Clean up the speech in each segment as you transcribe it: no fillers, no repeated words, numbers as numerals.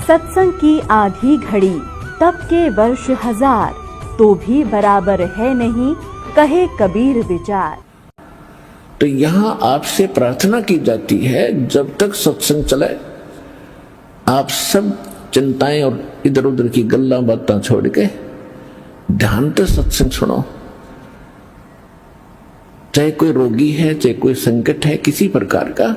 सत्संग की आधी घड़ी तप के वर्ष 1000 तो भी बराबर है नहीं, कहे कबीर विचार। तो यहाँ आपसे प्रार्थना की जाती है, जब तक सत्संग चले आप सब चिंताएं और इधर उधर की गल्ला बातें छोड़ के ध्यान से सत्संग सुनो। चाहे कोई रोगी है, चाहे कोई संकट है किसी प्रकार का,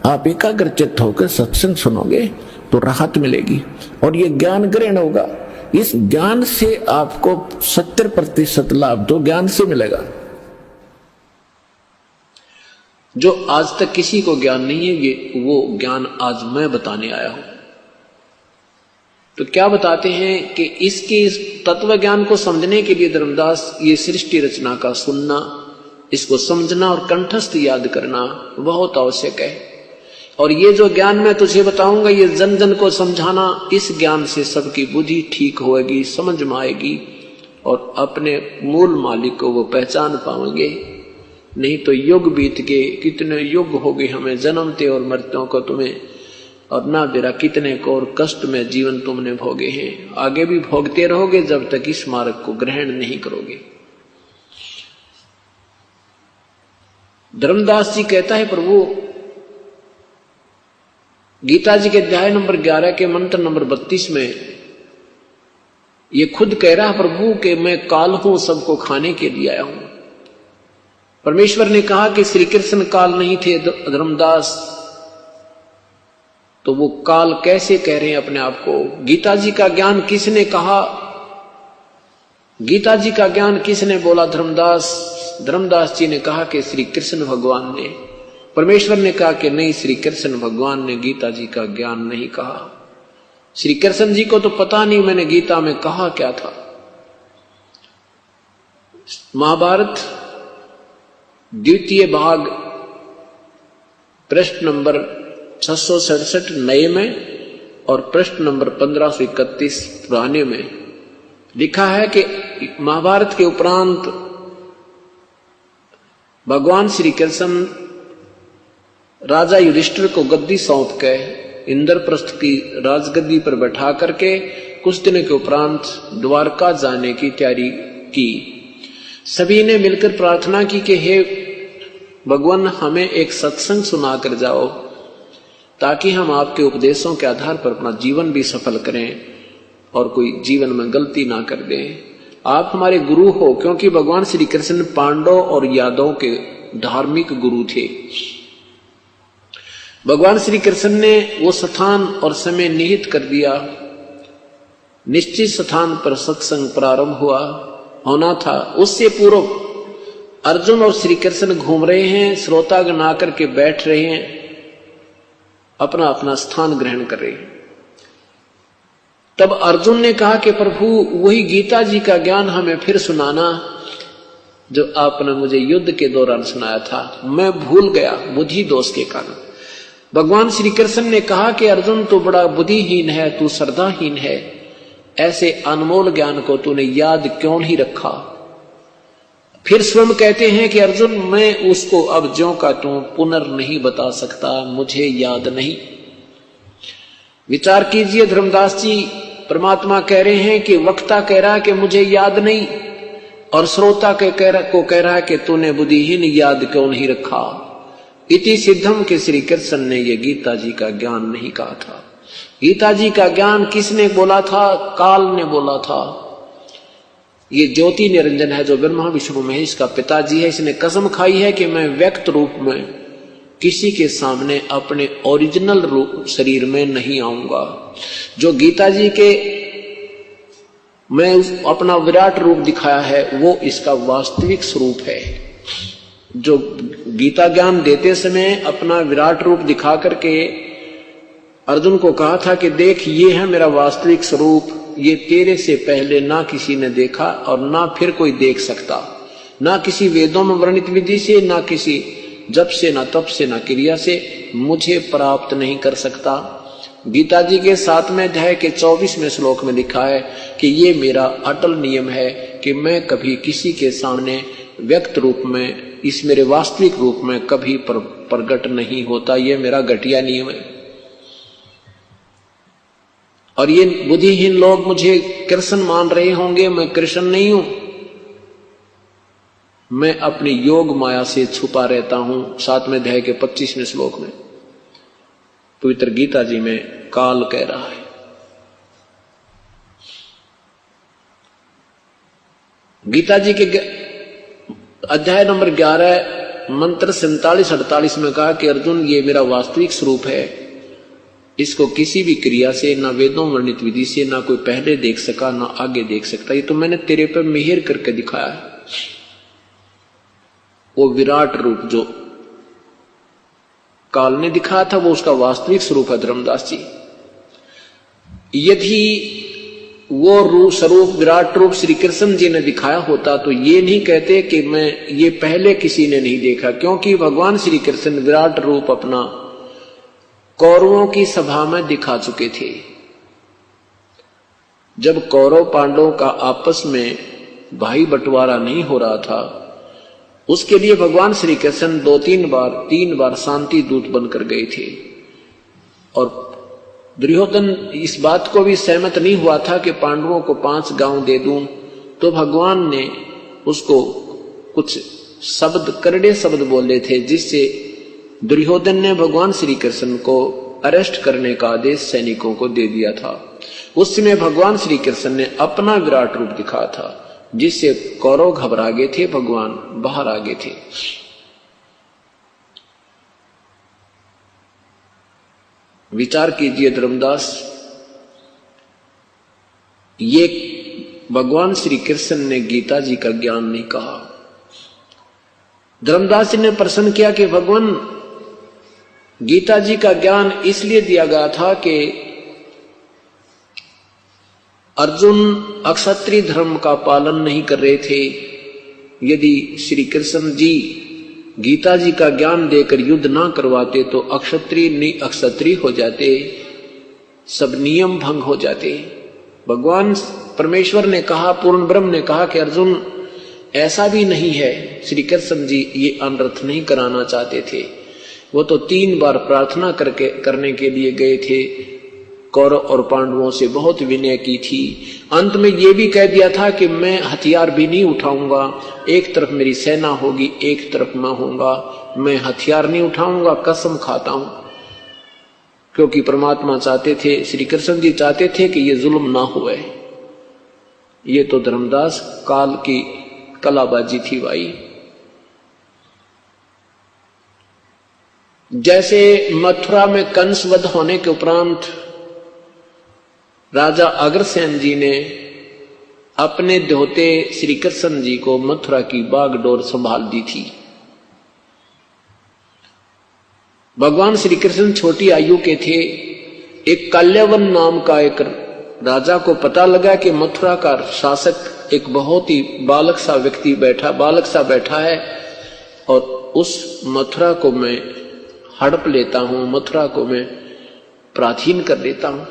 आप एकाग्रचित्त होकर सत्संग सुनोगे तो राहत मिलेगी और ये ज्ञान ग्रहण होगा। इस ज्ञान से आपको 70% लाभ तो ज्ञान से मिलेगा, जो आज तक किसी को ज्ञान नहीं है। ये वो ज्ञान आज मैं बताने आया हूं। तो क्या बताते हैं कि इसके इस तत्व ज्ञान को समझने के लिए धर्मदास ये सृष्टि रचना का सुनना, इसको समझना और कंठस्थ याद करना बहुत आवश्यक है। और ये जो ज्ञान मैं तुझे बताऊंगा, ये जन जन को समझाना, इस ज्ञान से सबकी बुद्धि ठीक होगी, समझ में आएगी और अपने मूल मालिक को वो पहचान पाएंगे। नहीं तो युग बीत के, कितने युग हो गए हमें जन्मते और मरते को तुम्हें, और ना बेरा कितने को और कष्ट में जीवन तुमने भोगे हैं, आगे भी भोगते रहोगे जब तक इस मार्ग को ग्रहण नहीं करोगे। धर्मदास जी कहता है, प्रभु गीता जी के अध्याय नंबर 11 के मंत्र नंबर 32 में ये खुद कह रहा है प्रभु कि मैं काल हूं, सबको खाने के लिए आया हूं। परमेश्वर ने कहा कि श्री कृष्ण काल नहीं थे धर्मदास, तो वो काल कैसे कह रहे हैं अपने आप को? गीता जी का ज्ञान किसने कहा? गीता जी का ज्ञान किसने बोला? धर्मदास जी ने कहा कि श्री कृष्ण भगवान ने। परमेश्वर ने कहा कि नहीं, श्री कृष्ण भगवान ने गीता जी का ज्ञान नहीं कहा। श्री कृष्ण जी को तो पता नहीं मैंने गीता में कहा क्या था। महाभारत द्वितीय भाग प्रश्न नंबर 667 नए में और प्रश्न नंबर 1531 पुराने में लिखा है कि महाभारत के उपरांत भगवान श्री कृष्ण राजा युधिष्ठिर को गद्दी सौंप के इंद्रप्रस्थ की राजगद्दी पर बैठा करके कुछ दिनों के उपरांत द्वारका जाने की तैयारी की। सभी ने मिलकर प्रार्थना की कि हे भगवान, हमें एक सत्संग सुना कर जाओ ताकि हम आपके उपदेशों के आधार पर अपना जीवन भी सफल करें और कोई जीवन में गलती ना कर दें। आप हमारे गुरु हो, क्योंकि भगवान श्री कृष्ण पांडव और यादव के धार्मिक गुरु थे। भगवान श्री कृष्ण ने वो स्थान और समय निहित कर दिया। निश्चित स्थान पर सत्संग प्रारंभ होना था। उससे पूर्व अर्जुन और श्री कृष्ण घूम रहे हैं, श्रोतागण आकर के बैठ रहे हैं, अपना अपना स्थान ग्रहण कर रहे हैं। तब अर्जुन ने कहा कि प्रभु, वही गीता जी का ज्ञान हमें फिर सुनाना जो आपने मुझे युद्ध के दौरान सुनाया था। मैं भूल गया बुद्धि दोष के कारण। भगवान श्री कृष्ण ने कहा कि अर्जुन, तू बड़ा बुद्धिहीन है, तू श्रद्धाहीन है, ऐसे अनमोल ज्ञान को तूने याद क्यों नहीं रखा? फिर स्वयं कहते हैं कि अर्जुन, मैं उसको अब ज्यों का त्यों पुनर् नहीं बता सकता, मुझे याद नहीं। विचार कीजिए धर्मदास जी, परमात्मा कह रहे हैं कि वक्ता कह रहा है कि मुझे याद नहीं, और श्रोता को कह रहा है कि तूने बुद्धिहीन याद क्यों नहीं रखा। इति सिद्धम के श्री कृष्ण ने ये गीता जी का ज्ञान नहीं कहा था। गीता जी का ज्ञान किसने बोला था? काल ने बोला था। ये ज्योति निरंजन है जो ब्रह्मा विष्णु महेश का पिताजी है। इसने कसम खाई है कि मैं व्यक्त रूप में किसी के सामने अपने ओरिजिनल रूप शरीर में नहीं आऊंगा। जो गीता जी के मैं अपना विराट रूप दिखाया है वो इसका वास्तविक स्वरूप है। जो गीता ज्ञान देते समय अपना विराट रूप दिखा करके अर्जुन को कहा था कि देख, ये है मेरा वास्तविक स्वरूप, ये तेरे से पहले ना किसी ने देखा और ना फिर कोई देख सकता, ना किसी वेदों में वर्णित विधि से, ना किसी जप से, ना तप से, ना क्रिया से मुझे प्राप्त नहीं कर सकता। गीता जी के 7वें अध्याय के 24वें श्लोक में लिखा है कि ये मेरा अटल नियम है कि मैं कभी किसी के सामने व्यक्त रूप में, इस मेरे वास्तविक रूप में कभी प्रकट नहीं होता। ये मेरा घटिया नियम है। और ये बुद्धिहीन लोग मुझे कृष्ण मान रहे होंगे, मैं कृष्ण नहीं हूं, मैं अपनी योग माया से छुपा रहता हूं। 7वें अध्याय के 25वें श्लोक में पवित्र गीता जी में काल कह रहा है। गीता जी के अध्याय नंबर 11 मंत्र 47-48 में कहा कि अर्जुन, ये मेरा वास्तविक स्वरूप है, इसको किसी भी क्रिया से, ना वेदों वर्णित विधि से, ना कोई पहले देख सका ना आगे देख सकता, ये तो मैंने तेरे पर मेहर करके दिखाया है। वो विराट रूप जो काल ने दिखाया था वो उसका वास्तविक स्वरूप है धर्मदास जी। यदि वो रूप स्वरूप विराट रूप श्री कृष्ण जी ने दिखाया होता तो ये नहीं कहते कि मैं ये पहले किसी ने नहीं देखा, क्योंकि भगवान श्री कृष्ण विराट रूप अपना कौरवों की सभा में दिखा चुके थे। जब कौरव पांडवों का आपस में भाई बंटवारा नहीं हो रहा था, उसके लिए भगवान श्री कृष्ण 3 बार शांति दूत बनकर गए थे। और दुर्योधन इस बात को भी सहमत नहीं हुआ था कि पांडवों को 5 गांव दे दूं, तो भगवान ने उसको कुछ शब्द, करड़े शब्द बोले थे, जिससे दुर्योधन ने भगवान श्री कृष्ण को अरेस्ट करने का आदेश सैनिकों को दे दिया था। उस समय भगवान श्री कृष्ण ने अपना विराट रूप दिखाया था, जिससे कौरव घबरा गए थे, भगवान बाहर आ गए थे। विचार कीजिए धर्मदास, ये भगवान श्री कृष्ण ने गीता जी का ज्ञान नहीं कहा। धर्मदास जी ने प्रश्न किया कि भगवान, गीता जी का ज्ञान इसलिए दिया गया था कि अर्जुन अक्षत्रिय धर्म का पालन नहीं कर रहे थे। यदि श्री कृष्ण जी गीता जी का ज्ञान देकर युद्ध ना करवाते तो अक्षत्रिय हो जाते, सब नियम भंग हो जाते। भगवान परमेश्वर ने कहा, पूर्ण ब्रह्म ने कहा कि अर्जुन ऐसा भी नहीं है। श्री कृष्ण जी ये अनर्थ नहीं कराना चाहते थे। वो तो 3 बार प्रार्थना करने के लिए गए थे, कौरव और पांडवों से बहुत विनय की थी। अंत में ये भी कह दिया था कि मैं हथियार भी नहीं उठाऊंगा, एक तरफ मेरी सेना होगी, एक तरफ मैं होऊंगा, मैं हथियार नहीं उठाऊंगा, कसम खाता हूं। क्योंकि परमात्मा चाहते थे, श्री कृष्ण जी चाहते थे कि ये जुल्म ना हुए। ये तो धर्मदास काल की कलाबाजी थी भाई। जैसे मथुरा में कंस वध होने के उपरांत राजा अग्रसेन जी ने अपने दोहते श्री कृष्ण जी को मथुरा की बागडोर संभाल दी थी। भगवान श्री कृष्ण छोटी आयु के थे। एक काल्यवन नाम का एक राजा को पता लगा कि मथुरा का शासक एक बहुत ही बालक सा बैठा है और उस मथुरा को मैं हड़प लेता हूं, मथुरा को मैं प्राचीन कर देता हूं।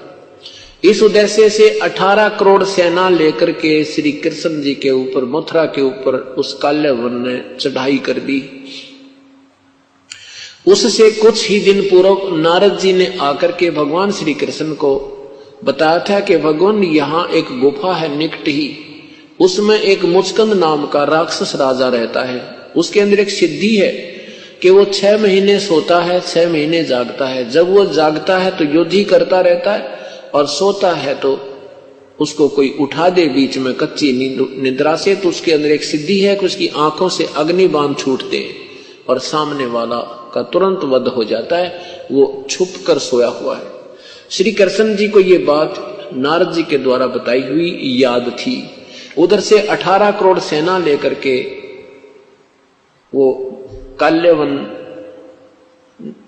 इस उद्देश्य से 18 करोड़ सेना लेकर के श्री कृष्ण जी के ऊपर, मथुरा के ऊपर उस काल्यवन ने चढ़ाई कर दी। उससे कुछ ही दिन पूर्व नारद जी ने आकर के भगवान श्री कृष्ण को बताया था कि भगवान यहाँ एक गुफा है निकट ही, उसमें एक मुचकंद नाम का राक्षस राजा रहता है। उसके अंदर एक सिद्धि है कि वो 6 महीने सोता है, 6 महीने जागता है। जब वो जागता है तो युद्ध ही करता रहता है और सोता है तो उसको कोई उठा दे बीच में कच्ची निद्रा से, तो उसके अंदर एक सिद्धि है कि उसकी आंखों से अग्निबाण छूटते और सामने वाला का तुरंत वध हो जाता है। वो छुप कर सोया हुआ है। श्री कृष्ण जी को ये बात नारद जी के द्वारा बताई हुई याद थी। उधर से 18 करोड़ सेना लेकर के वो काल्यवन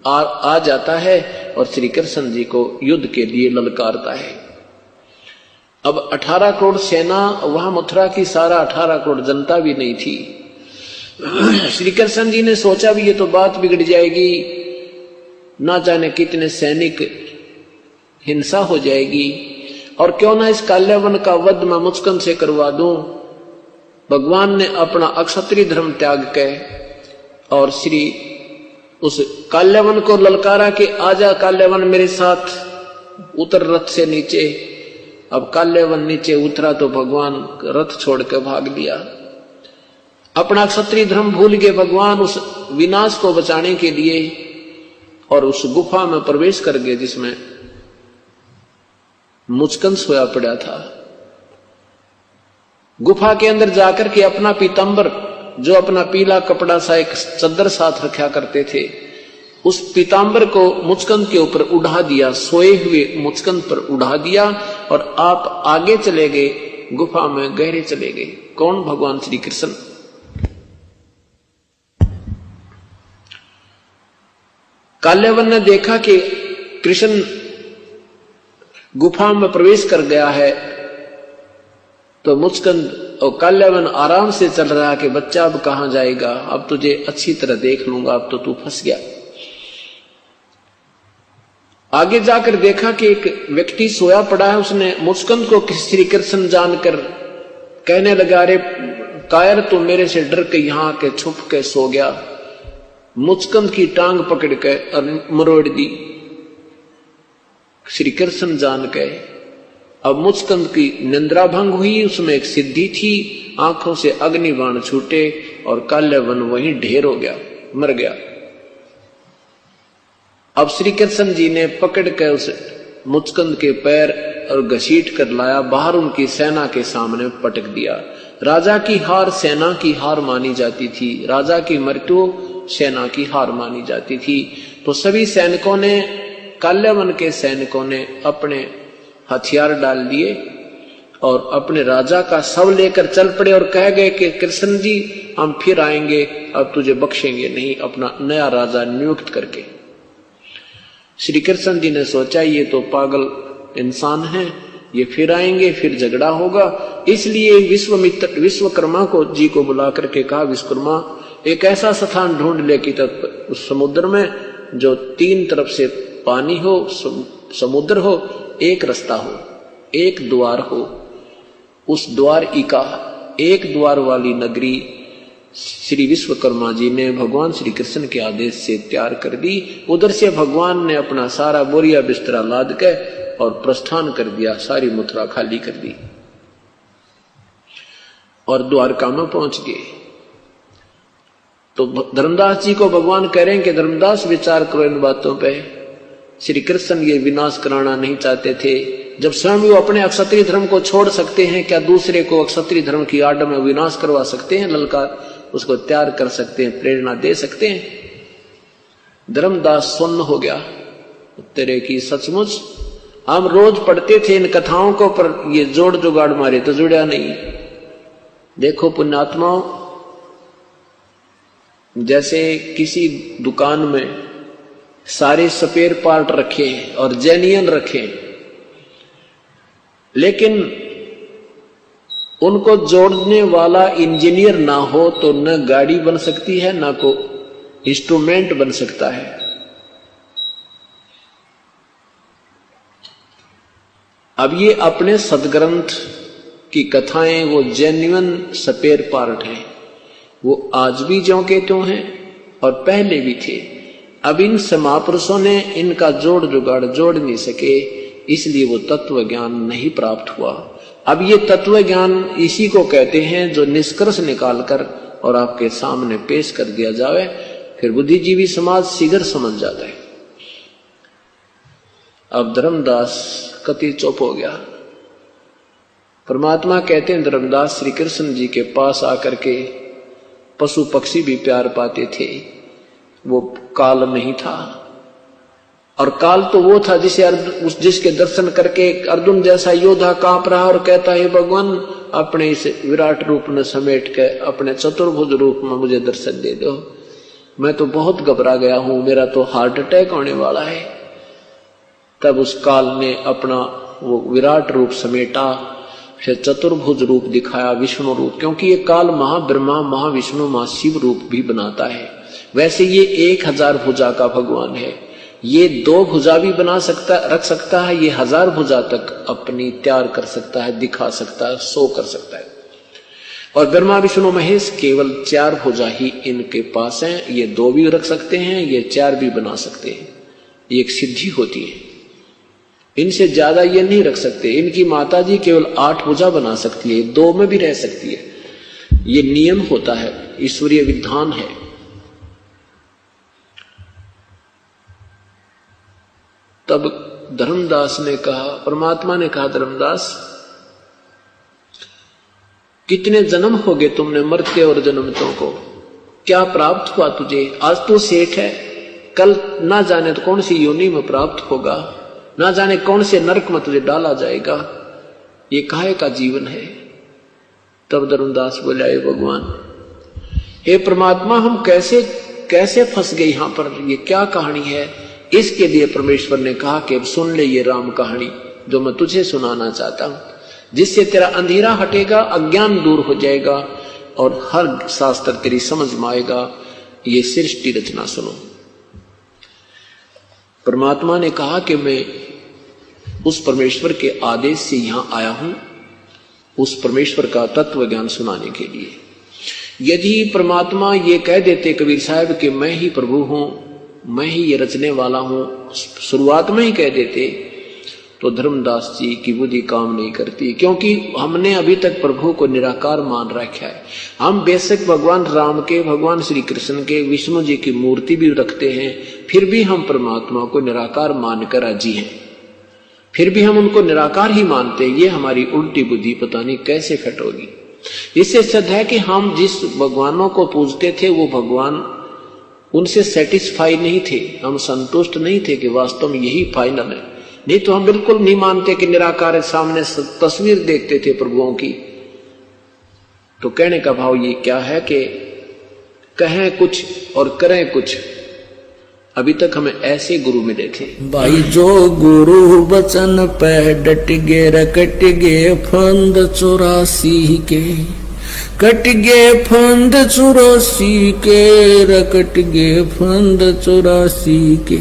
आ जाता है और श्री कृष्ण जी को युद्ध के लिए ललकारता है। अब 18 करोड़ सेना, वहां मथुरा की सारा 18 करोड़ जनता भी नहीं थी। श्री कृष्ण जी ने सोचा भी ये तो बात बिगड़ जाएगी, ना जाने कितने सैनिक, हिंसा हो जाएगी, और क्यों ना इस काल्यवन का वध मैं मुचकंद से करवा दूं। भगवान ने अपना अक्षत्रिय धर्म त्याग के और श्री उस काल्यवन को ललकारा कि आजा काल्यवन मेरे साथ, उतर रथ से नीचे। अब काल्यवन नीचे उतरा तो भगवान रथ छोड़ के भाग लिया। अपना क्षत्रिय धर्म भूल गए भगवान उस विनाश को बचाने के लिए, और उस गुफा में प्रवेश कर गए जिसमें मुचकंद सोया पड़ा था। गुफा के अंदर जाकर के अपना पीतांबर, जो अपना पीला कपड़ा सा एक चद्दर साथ रखा करते थे, उस पीतांबर को मुचकंद के ऊपर उड़ा दिया, सोए हुए मुचकंद पर उड़ा दिया, और आप आगे चले गए, गुफा में गहरे चले गए। कौन? भगवान श्री कृष्ण। काल्यवन ने देखा कि कृष्ण गुफा में प्रवेश कर गया है, तो मुचकंद और काल्यवन आराम से चल रहा कि बच्चा अब कहां जाएगा, अब तुझे अच्छी तरह देख लूंगा, अब तो तू फंस गया। आगे जाकर देखा कि एक व्यक्ति सोया पड़ा है। उसने मुचकंद को श्री कृष्ण जानकर कहने लगा, अरे कायर, तू मेरे से डर के यहां के छुप के सो गया। मुचकंद की टांग पकड़ के और मरोड़ दी श्री कृष्ण जान के। अब मुचकंद की निंद्रा भंग हुई, उसमें एक सिद्धि थी, आंखों से अग्निबाण छूटे और काल्यवन वहीं ढेर हो गया, मर गया। अब श्री कृष्ण जी ने पकड़ कर उस मुचकंद के पैर और घसीट कर लाया, बाहर उनकी सेना के सामने पटक दिया। राजा की हार सेना की हार मानी जाती थी, राजा की मृत्यु सेना की हार मानी जाती थी। तो सभी सैनिकों ने, काल्यवन के सैनिकों ने अपने हथियार डाल दिए और अपने राजा का शव लेकर चल पड़े और कह गए कि कृष्ण जी हम फिर आएंगे, अब तुझे बख्शेंगे नहीं, अपना नया राजा नियुक्त करके। श्री कृष्ण जी ने सोचा ये तो पागल इंसान है, ये फिर आएंगे, फिर झगड़ा होगा। इसलिए विश्वकर्मा को जी को बुला करके कहा, विश्वकर्मा एक ऐसा स्थान ढूंढ ले कि तब उस समुद्र में जो तीन तरफ से पानी हो, समुद्र हो, एक रास्ता हो, एक द्वार हो, उस द्वारिका, एक द्वार वाली नगरी श्री विश्वकर्मा जी ने भगवान श्री कृष्ण के आदेश से तैयार कर दी। उधर से भगवान ने अपना सारा बोरिया बिस्तरा लाद के और प्रस्थान कर दिया, सारी मथुरा खाली कर दी और द्वारका में पहुंच गए। तो धर्मदास जी को भगवान कह रहे हैं कि धर्मदास विचार करो इन बातों पे। श्री कृष्ण ये विनाश कराना नहीं चाहते थे। जब स्वयं वो अपने अक्षत्रिय धर्म को छोड़ सकते हैं, क्या दूसरे को अक्षत्रिय धर्म की आड़ में विनाश करवा सकते हैं? ललकार उसको तैयार कर सकते हैं, प्रेरणा दे सकते हैं। धर्मदास सुन्न हो गया, तेरे की सचमुच हम रोज पढ़ते थे इन कथाओं को, पर ये जोड़ जुगाड़ मारे तो जुड़ा नहीं। देखो पुण्यात्माओं, जैसे किसी दुकान में सारे स्पेयर पार्ट रखे और जेन्युइन रखे, लेकिन उनको जोड़ने वाला इंजीनियर ना हो तो न गाड़ी बन सकती है, ना को इंस्ट्रूमेंट बन सकता है। अब ये अपने सदग्रंथ की कथाएं वो जेन्युइन स्पेयर पार्ट हैं, वो आज भी ज्यों के त्यों हैं और पहले भी थे। अब इन महापुरुषों ने इनका जोड़ जुगाड़ जोड़ नहीं सके, इसलिए वो तत्व ज्ञान नहीं प्राप्त हुआ। अब ये तत्व ज्ञान इसी को कहते हैं जो निष्कर्ष निकालकर और आपके सामने पेश कर दिया जाए, फिर बुद्धिजीवी समाज शीघ्र समझ जाता है। अब धर्मदास कति चुप हो गया। परमात्मा कहते हैं धर्मदास श्री कृष्ण जी के पास आकर के पशु पक्षी भी प्यार पाते थे, वो काल नहीं था। और काल तो वो था जिसके दर्शन करके अर्जुन जैसा योद्धा कांप रहा और कहता है भगवान अपने इस विराट रूप में समेट के अपने चतुर्भुज रूप में मुझे दर्शन दे दो, मैं तो बहुत घबरा गया हूं, मेरा तो हार्ट अटैक होने वाला है। तब उस काल ने अपना वो विराट रूप समेटा, फिर चतुर्भुज रूप दिखाया, विष्णु रूप, क्योंकि ये काल महाब्रह्मा महाविष्णु महाशिव रूप भी बनाता है। वैसे ये 1000 भुजा का भगवान है, ये 2 भुजा भी बना सकता, रख सकता है, ये 1000 भुजा तक अपनी तैयार कर सकता है, दिखा सकता है, शो कर सकता है। और ब्रह्मा विष्णु महेश केवल 4 भुजा ही इनके पास हैं, ये 2 भी रख सकते हैं, ये 4 भी बना सकते हैं, ये एक सिद्धि होती है। इनसे ज्यादा ये नहीं रख सकते। इनकी माताजी केवल 8 भुजा बना सकती है, 2 में भी रह सकती है। ये नियम होता है, ईश्वरीय विधान है। तब धर्मदास ने कहा, परमात्मा ने कहा, धर्मदास कितने जन्म हो गए तुमने मरते और जन्मतों को, क्या प्राप्त हुआ तुझे? आज तू सेठ है, कल ना जाने तो कौन सी योनि में प्राप्त होगा, ना जाने कौन से नरक में तुझे डाला जाएगा। ये काहे का जीवन है? तब धर्मदास बोला, हे भगवान, हे परमात्मा, हम कैसे फंस गए यहां पर, ये क्या कहानी है? इसके लिए परमेश्वर ने कहा कि अब सुन ले ये राम कहानी जो मैं तुझे सुनाना चाहता हूं, जिससे तेरा अंधेरा हटेगा, अज्ञान दूर हो जाएगा और हर शास्त्र तेरी समझ में आएगा। ये सृष्टि रचना सुनो। परमात्मा ने कहा कि मैं उस परमेश्वर के आदेश से यहां आया हूं, उस परमेश्वर का तत्व ज्ञान सुनाने के लिए। यदि परमात्मा ये कह देते कबीर साहब कि मैं ही प्रभु हूं, मैं ही ये रचने वाला हूं, शुरुआत में ही कह देते, तो धर्मदास जी की बुद्धि काम नहीं करती, क्योंकि हमने अभी तक प्रभु को निराकार मान रखा है। हम बेशक भगवान राम के, भगवान श्री कृष्ण के, विष्णु जी की मूर्ति भी रखते हैं, फिर भी हम परमात्मा को निराकार मानकर राजी हैं, फिर भी हम उनको निराकार ही मानते हैं। ये हमारी उल्टी बुद्धि पता नहीं कैसे फिट होगी। इससे सिद्ध है कि हम जिस भगवानों को पूजते थे वो भगवान उनसे सेटिस्फाई नहीं थे, हम संतुष्ट नहीं थे कि वास्तव में यही फाइनल है। नहीं तो हम बिल्कुल नहीं मानते कि निराकार सामने तस्वीर देखते थे प्रभुओं की। तो कहने का भाव ये क्या है कि कहें कुछ और करें कुछ। अभी तक हमें ऐसे गुरु मिले थे। भाई जो गुरु वचन पे डट गे रकट गे फंद 84 के, कट गे फंद 84 के, रकट गे फंद 84 के।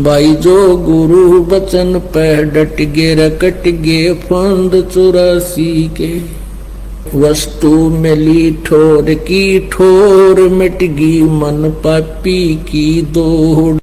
भाई जो गुरु वचन पे डट गे रकट गे फंद 84 के। वस्तु मिली ठोर की ठोर, मिट गई मन पापी की दौड़,